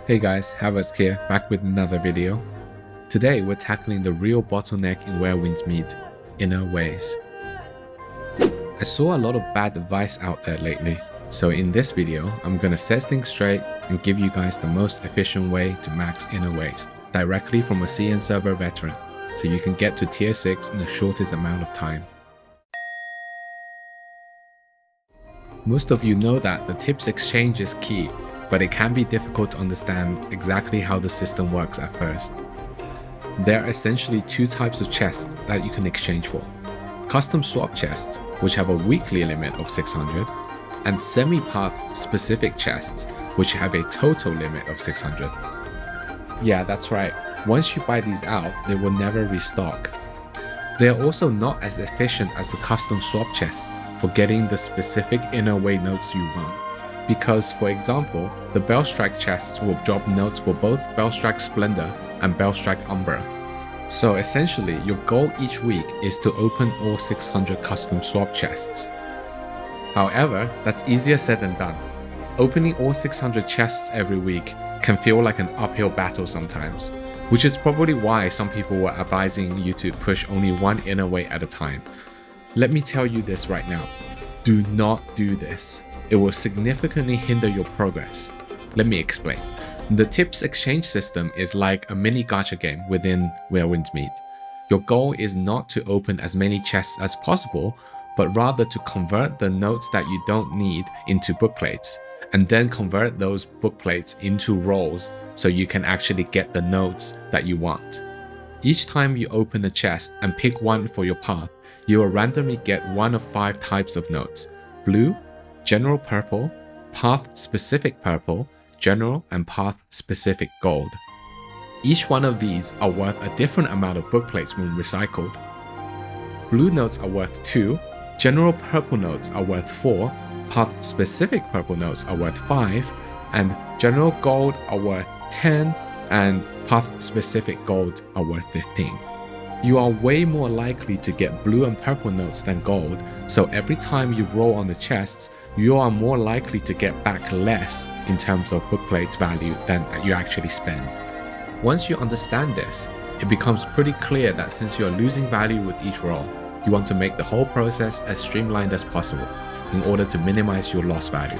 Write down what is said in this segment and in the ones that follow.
Hey guys, Havas here, back with another video. Today we're tackling the real bottleneck in Where Winds Meet, Inner Ways. I saw a lot of bad advice out there lately, so in this video I'm gonna set things straight and give you guys the most efficient way to max Inner Ways, directly from a CN server veteran, so you can get to tier 6 in the shortest amount of time. Most of you know that the tips exchange is key, but it can be difficult to understand exactly how the system works at first. There are essentially two types of chests that you can exchange for. Custom swap chests, which have a weekly limit of 600, and semi-path specific chests, which have a total limit of 600. Yeah, that's right. Once you buy these out, they will never restock. They are also not as efficient as the custom swap chests for getting the specific Inner Way notes you want. Because, for example, the Bellstrike chests will drop notes for both Bellstrike Splendor and Bellstrike Umbra. So essentially, your goal each week is to open all 600 custom swap chests. However, that's easier said than done. Opening all 600 chests every week can feel like an uphill battle sometimes, which is probably why some people were advising you to push only one Inner Way at a time. Let me tell you this right now. Do not do this. It will significantly hinder your progress. Let me explain. The tips exchange system is like a mini-gacha game within Where Winds Meet. Your goal is not to open as many chests as possible, but rather to convert the notes that you don't need into bookplates, and then convert those bookplates into rolls so you can actually get the notes that you want. Each time you open a chest and pick one for your path, you will randomly get one of 5 types of notes: blue, general purple, path-specific purple, general and path-specific gold. Each one of these are worth a different amount of bookplates when recycled. Blue notes are worth 2, general purple notes are worth 4, path-specific purple notes are worth 5, and general gold are worth 10, and path-specific gold are worth 15. You are way more likely to get blue and purple notes than gold, so every time you roll on the chests, you are more likely to get back less in terms of bookplates value than you actually spend. Once you understand this, it becomes pretty clear that since you are losing value with each roll, you want to make the whole process as streamlined as possible in order to minimize your loss value.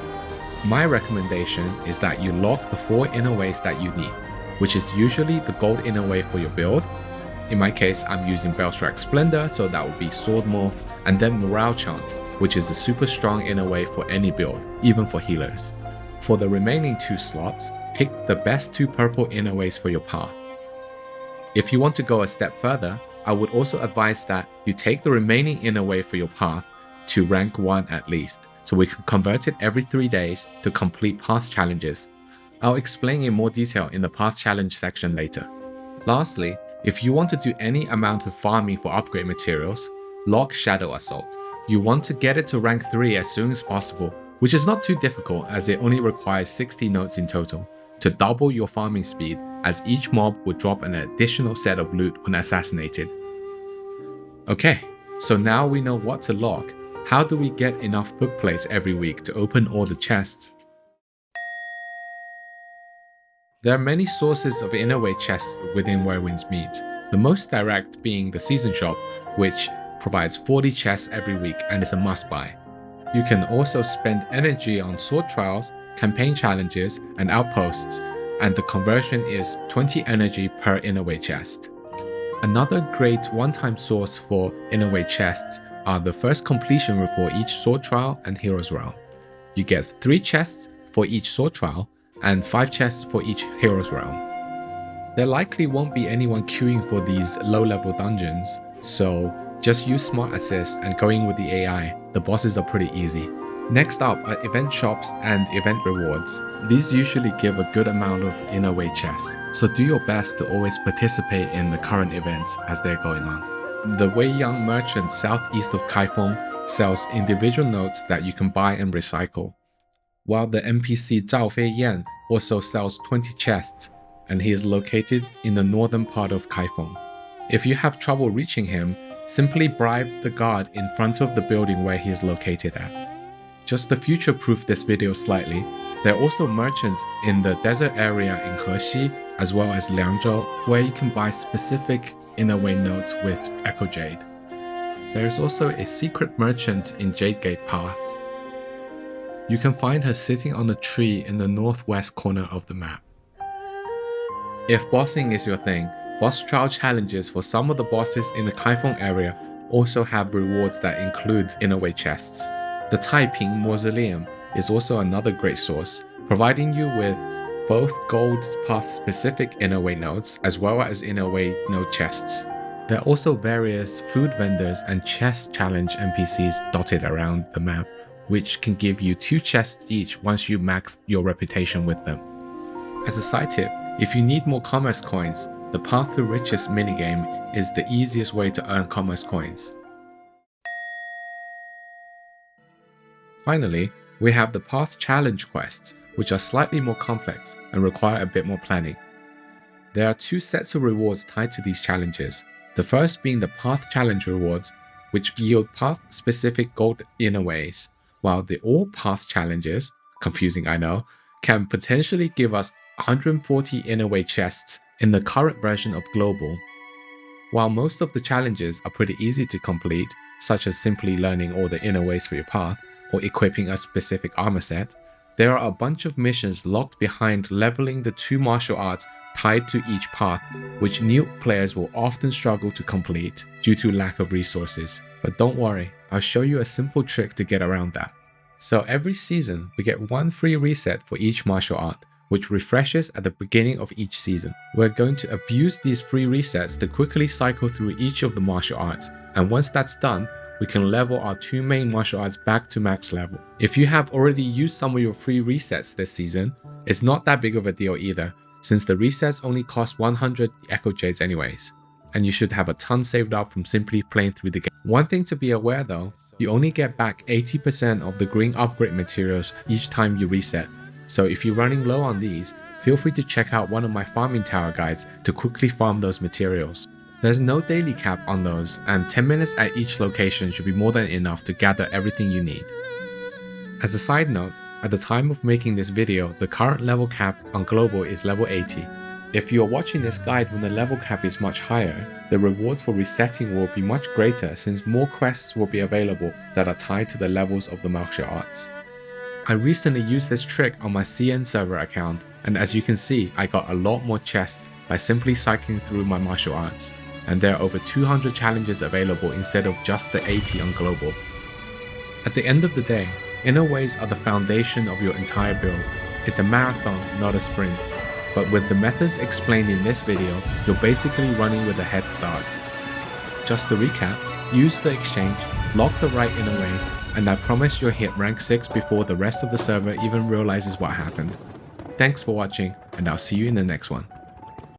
My recommendation is that you lock the 4 Inner Ways that you need, which is usually the gold Inner Way for your build. In my case, I'm using Bellstrike Splendor, so that would be Sword Morph, and then Morale Chant, which is a super strong Inner Way for any build, even for healers. For the remaining 2 slots, pick the best 2 purple Inner Ways for your path. If you want to go a step further, I would also advise that you take the remaining Inner Way for your path to rank 1 at least, so we can convert it every 3 days to complete path challenges. I'll explain in more detail in the path challenge section later. Lastly, if you want to do any amount of farming for upgrade materials, lock Shadow Assault. You want to get it to rank 3 as soon as possible, which is not too difficult as it only requires 60 notes in total, to double your farming speed, as each mob will drop an additional set of loot when assassinated. Okay, so now we know what to lock. How do we get enough bookplates every week to open all the chests? There are many sources of Inner Way chests within Where Winds Meet, the most direct being the Season Shop, which provides 40 chests every week and is a must-buy. You can also spend energy on sword trials, campaign challenges, and outposts, and the conversion is 20 energy per Inner Way chest. Another great one-time source for Inner Way chests are the first completion for each sword trial and hero's realm. You get 3 chests for each sword trial and 5 chests for each hero's realm. There likely won't be anyone queuing for these low-level dungeons, so just use Smart Assist and going with the AI, the bosses are pretty easy. Next up are event shops and event rewards. These usually give a good amount of Inner Way chests, so do your best to always participate in the current events as they're going on. The Wei Yang merchant southeast of Kaifeng sells individual notes that you can buy and recycle, while the NPC Zhao Fei Yan also sells 20 chests, and he is located in the northern part of Kaifeng. If you have trouble reaching him, simply bribe the guard in front of the building where he is located at. Just to future-proof this video slightly, There are also merchants in the desert area in Hexi as well as Liangzhou, where you can buy specific Inner Way notes with Echo Jade. There is also a secret merchant in Jade Gate Pass. You can find her sitting on a tree in the northwest corner of the map. If bossing is your thing, boss trial challenges for some of the bosses in the Kaifeng area also have rewards that include Inner Way chests. The Taiping Mausoleum is also another great source, providing you with both gold path specific Inner Way notes as well as Inner Way note chests. There are also various food vendors and chest challenge NPCs dotted around the map, which can give you 2 chests each once you max your reputation with them. As a side tip, if you need more commerce coins, the Path to Riches minigame is the easiest way to earn commerce coins. Finally, we have the Path Challenge quests, which are slightly more complex and require a bit more planning. There are 2 sets of rewards tied to these challenges, the first being the Path Challenge rewards, which yield path-specific gold Inner Ways, while the All Path challenges, confusing I know, can potentially give us 140 Inner Way chests in the current version of Global. While most of the challenges are pretty easy to complete, such as simply learning all the Inner Ways for your path or equipping a specific armor set, there are a bunch of missions locked behind leveling the 2 martial arts tied to each path, which new players will often struggle to complete due to lack of resources. But don't worry, I'll show you a simple trick to get around that. So every season, we get 1 free reset for each martial art, which refreshes at the beginning of each season. We're going to abuse these free resets to quickly cycle through each of the martial arts, and once that's done, we can level our 2 main martial arts back to max level. If you have already used some of your free resets this season, it's not that big of a deal either, since the resets only cost 100 Echo Jades anyways, and you should have a ton saved up from simply playing through the game. One thing to be aware though, you only get back 80% of the green upgrade materials each time you reset, so if you're running low on these, feel free to check out one of my farming tower guides to quickly farm those materials. There's no daily cap on those, and 10 minutes at each location should be more than enough to gather everything you need. As a side note, at the time of making this video, the current level cap on Global is level 80. If you are watching this guide when the level cap is much higher, the rewards for resetting will be much greater since more quests will be available that are tied to the levels of the martial arts. I recently used this trick on my CN server account, and as you can see, I got a lot more chests by simply cycling through my martial arts, and there are over 200 challenges available instead of just the 80 on Global. At the end of the day, Inner Ways are the foundation of your entire build. It's a marathon, not a sprint, but with the methods explained in this video, you're basically running with a head start. Just to recap, use the exchange, lock the right Inner Ways, and I promise you'll hit rank 6 before the rest of the server even realizes what happened. Thanks for watching, and I'll see you in the next one.